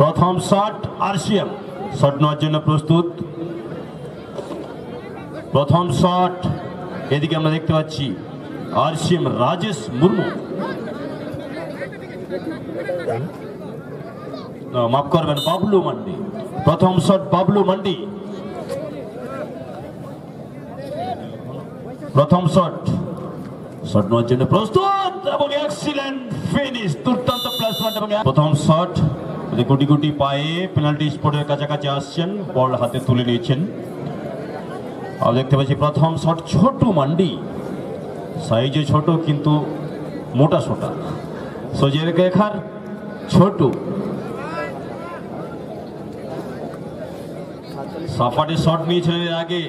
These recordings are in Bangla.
প্রথম শট আরসিএম, শট নেওয়ার জন্য প্রস্তুত। প্রথম শট, এদিকে আমরা দেখতে পাচ্ছি আরসিএম রাজেশ মুর্মু, মাফ করবেন বাবলু মান্ডি। প্রথম শট বাবলু মান্ডি, প্রথম শট, শট নেওয়ার জন্য প্রস্তুত এবং এক্সিলেন্ট ফিনিশ, দুর্দান্ত প্লেসমেন্ট। এবং প্রথম শট গুটি গুটি পায়ে পেনাল্টি স্পটের কাছাকাছি আসছেন, বল হাতে তুলে নিয়েছেন। আর দেখতে পাচ্ছি প্রথম শট ছোট মান্ডি, সাইজে ছোট কিন্তু মোটা সোটা, সোজের রেখার ছোট। সাফাটে শট নিয়েছিলেন এর আগে,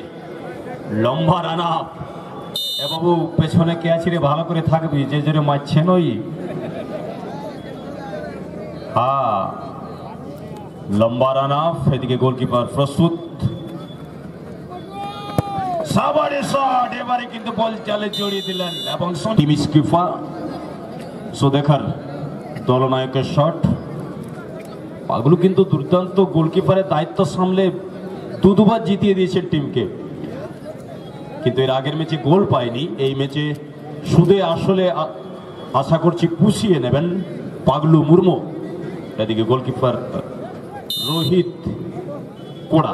লম্বা রানা। এ বাবু পেছনে কে আছে রে, ভালো করে থাকবি, যে জোরে মারছেন ওই। হ্যাঁ, লম্বা রানা। এদিকে গোলকিপার প্রস্তুত, সাবারে শট, এবারে কিন্তু বল চালে জড়িয়ে দিলেন এবং টিম স্কিপার দেখার দলনায়কের শট। পাগলু কিন্তু দুর্দান্ত গোলকিপারের দায়িত্ব সামলে দুবার জিতিয়ে দিয়েছেন টিমকে, কিন্তু এর আগের ম্যাচে গোল পায়নি। এই ম্যাচে সুদে আসলে আশা করছি পুষিয়ে নেবেন পাগলু মুর্মু। এদিকে গোলকিপার রোহিত কোড়া,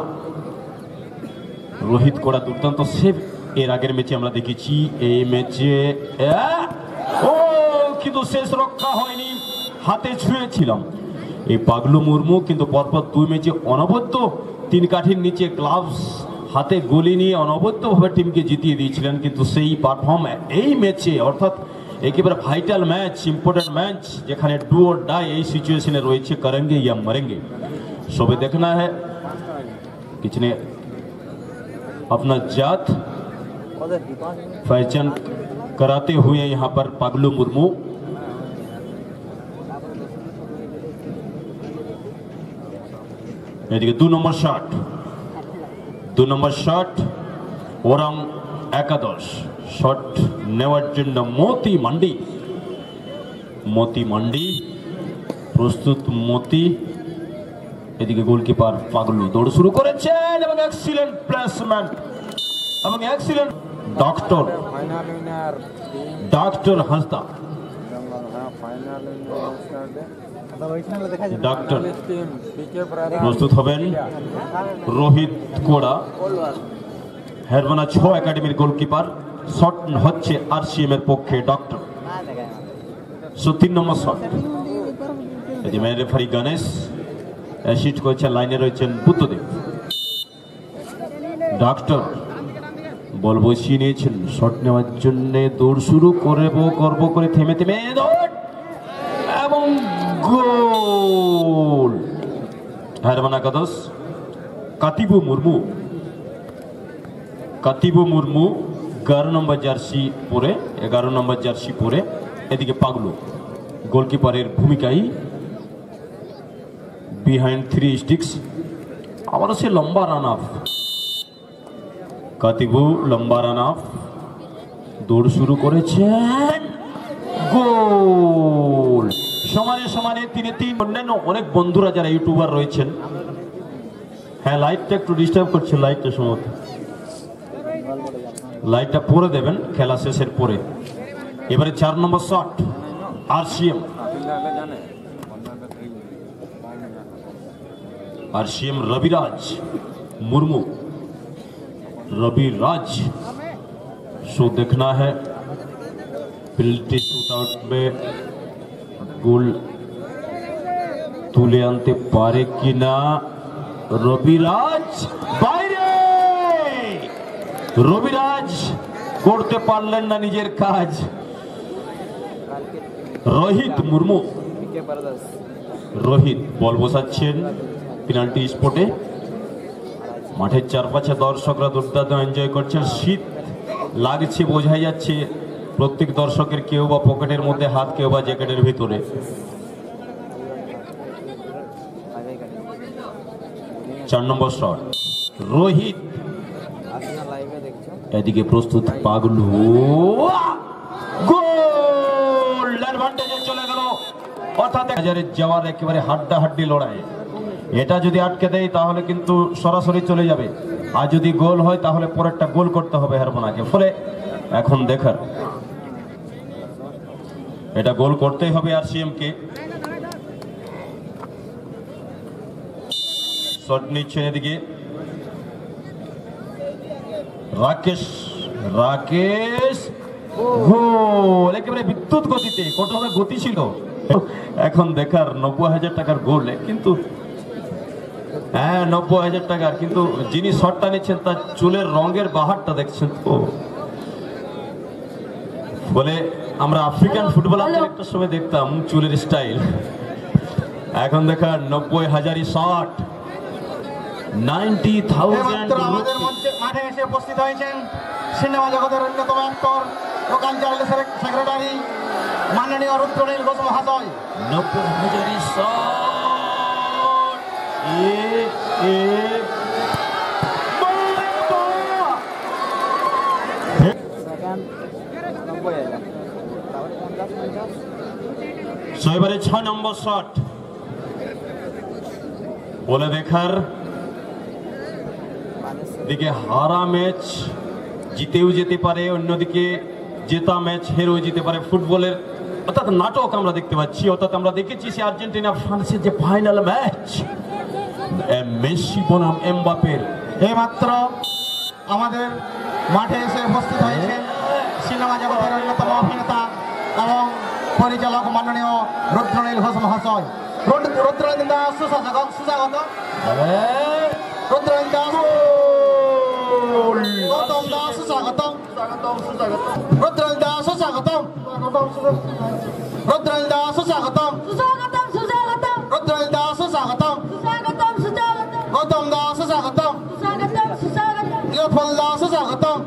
রোহিত কোড়া দুর্দান্ত সেভ এর আগের ম্যাচে আমরা দেখেছি। এই ম্যাচে কিন্তু শেষ রক্ষা হয়নি, হাতে ছুঁয়েছিলাম। এই পাগলু মুর্মু কিন্তু পরপর 2 ম্যাচে অনবদ্য 3 কাঠির নিচে গ্লাভস হাতে গোলি নিয়ে অনবদ্যভাবে টিমকে জিতিয়ে দিয়েছিলেন, কিন্তু সেই পারফর্ম এই ম্যাচে, অর্থাৎ একেবারে ভাইটাল ম্যাচ, ইম্পর্টেন্ট ম্যাচ, যেখানে ডু অর ডাই এই সিচুएशने রয়েছে, करेंगे या मरेंगे, সবে देखना है किसने अपना जात पहचान कराते हुए यहाँ पर पागलू मुर्मू। এদিকে 2 নম্বর শট, 2 নম্বর শট ওরাং একাদশ, শট নেওয়ার জন্য মতি মান্ডি, মতি মান্ডি প্রস্তুত মতি। এদিকে গোলকিপার পাগলু দৌড় শুরু করেছেন এবং এক্সিলেন্ট প্লেসমেন্ট এবং এক্সিলেন্ট ডক্টর হাসদা, ডক্টর প্রস্তুত হবেন রোহিত কোড়া, হেরবানা 6 একাডেমির গোলকিপার। শট হচ্ছে আরসিএম এর পক্ষে ডক্টর। 3 নম্বর শট, এই যে ম্যাচ রেফারি গণেশ অ্যাসিস্ট করেছেন, লাইনে রয়েছেন বুদ্ধদেব। ডক্টর বল বসিয়ে নিয়েছেন, শট নেওয়ার জন্য দৌড় শুরু করব করে থেমে থেমে দৌড় এবং গোল। হেরবানা একাদশ কাতিবু মুর্মু, কাতিবু মুর্মু 11 নম্বর জার্সি পরে, 11 নম্বর জার্সি পরে। এদিকে পাগলু গোলকিপারের ভূমিকায় বিহাইন্ড 3 স্টিক্স, আবারও সে লম্বা রান আপ, কাতিবু লম্বা রান আপ, দৌড় শুরু করেছেন, গোল। সমানে সমানে 3-3। অন্যান্য অনেক বন্ধুরা যারা ইউটিউবার রয়েছেন, হ্যাঁ লাইটটা একটু ডিস্টার্ব করছে, লাইটটা সময় লাইটটা পরে দেবেন খেলা শেষের পরে। এবারে 4 নম্বর shot RCM, RCM Raviraj Murmu, Raviraj शो देखना है पेनल्टी शूटआउट में गोल तुले आनते पारे कि ना। रविराज বাইরে, রবিরাজ করতে পারলেন না নিজের কাজ। রোহিত মুর্মু, রোহিত বল বসাচ্ছেন পেনাল্টি স্পটে। মাঠের চারপাশে দর্শকরা দুর্দান্ত এনজয় করছেন, শীত লাগছে বোঝাই যাচ্ছে প্রত্যেক দর্শকের, কেউ বা পকেটের মধ্যে হাত, কেউ বা জ্যাকেটের ভিতরে। চার নম্বর শট রোহিত, এদিকে প্রস্তুত পাগলু, গোল। অ্যাডভান্টেজে চলে গেল, অর্থাৎ যাওয়ার একেবারে হাড্ডাহাড্ডি লড়াই। এটা যদি আটকে দেয় তাহলে কিন্তু সরাসরি চলে যাবে, আর যদি গোল হয় তাহলে পরেরটা গোল করতে হবে হারমোনাকে। ফলে এখন দেখার, এটা গোল করতেই হবে আরসিএম কে। শট নিচ্ছেন এদিকে রাকেশ, রাকেশ গোল একেবারে বিদ্যুৎ গতিতে, কতটা গতি ছিল। এখন দেখার 90,000 টাকার গোল, কিন্তু হ্যাঁ 90,000 টাকার, কিন্তু যিনি শটটা নিচ্ছেন তার চুলের রঙের বাহারটা দেখছেন তো। বলে আমরা আফ্রিকান ফুটবলারদের একটা সময় দেখতাম চুলের স্টাইল। এখন দেখার 90,000 শট, 90,000। আমাদের মাঠে এসে উপস্থিত হয়েছেন সিনেমা জগতের অন্যতম অ্যাক্টর, লোকাল জার্নালিস্টের সেক্রেটারি মাননীয় রুদ্রনীল ঘোষ মহাশয়। 90,000 শট, এবারে 6 নম্বর শট। বলে দেখার দিকে হারা ম্যাচ জিতেও যেতে পারে, অন্যদিকে জেতা ম্যাচ হেরেও যেতে পারে। ফুটবলের অর্থাৎ নাটক আমরা দেখতে পাচ্ছি, অর্থাৎ আমরা দেখেছি সে আর্জেন্টিনা ফ্রান্সের যে ফাইনাল ম্যাচ, মেসি বনাম এমবাপের। এইমাত্র আমাদের মাঠে এসে উপস্থিত হয়েছেন সিনেমা জগতের অন্যতম অভিনেতা এবং পরিচালক মাননীয় রুদ্রনীল ঘোষ মহাশয়। রুদ্রনীল দাস সুস্বাগত, রুদ্রনীল দাস, গৌতম দাস সুস্বাগতম, রুদ্রনীল দাস সুস্বাগতম, রুদ্রনীল দাস সুস্বাগতম, রুদ্রনীল দাস সুস্বাগতম, গৌতম দাস সুস্বাগতম, নিলোৎপল দাস সুস্বাগতম,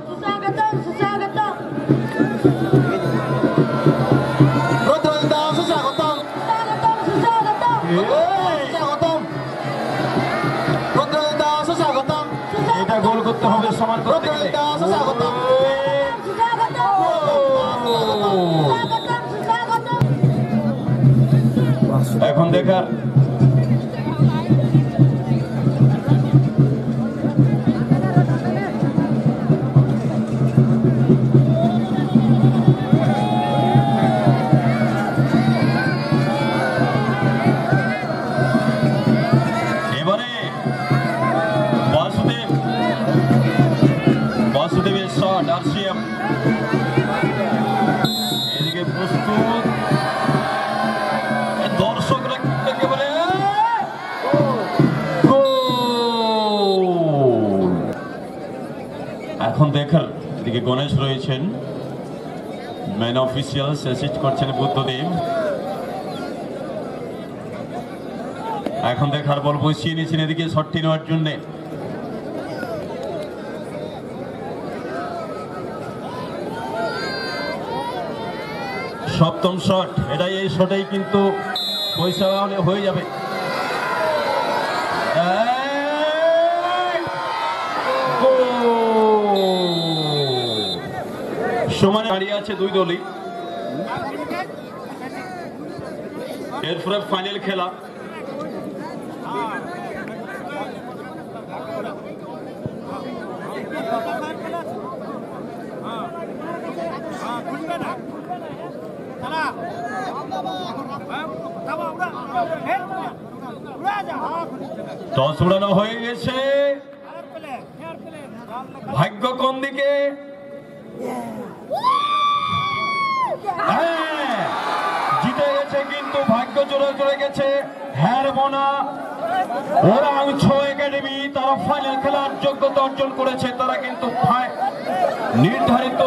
রুদ্রনীল দাস সুস্বাগতম, স্বাগতম, রুদ্রনীল দাস সুস্বাগতম। এটা গোল করতে হবে সমান করতে গেলে। রুদ্রনীল দাস সুস্বাগতম, এখন দেখার এবারে বাসুদেবের শট, আরসিএম এদিকে প্রস্তুত, দর্শকরা একেবারে এখন দেখার এদিকে গণেশ রয়েছেন, ম্যান অফিসিয়ালস অ্যাসিস্ট করছেন বুদ্ধদেব। এখন দেখার বল বসিয়ে নিয়েছেন এদিকে শটটি নেওয়ার জন্য। সপ্তম শট, এটাই এই শটেই কিন্তু পয়সা হলে হয়ে যাবে। সমানে দাঁড়িয়ে আছে দুই দলই, এরপরে ফাইনাল খেলা। টস উড়ানো হয়ে গেছে, ভাগ্য কোন দিকে? হ্যাঁ, জিতে গেছে কিন্তু ভাগ্য চলে গেছে হ্যারমোনা ওরাংছ একাডেমি। তারা ফাইনাল খেলার যোগ্যতা অর্জন করেছে, তারা কিন্তু নির্ধারিত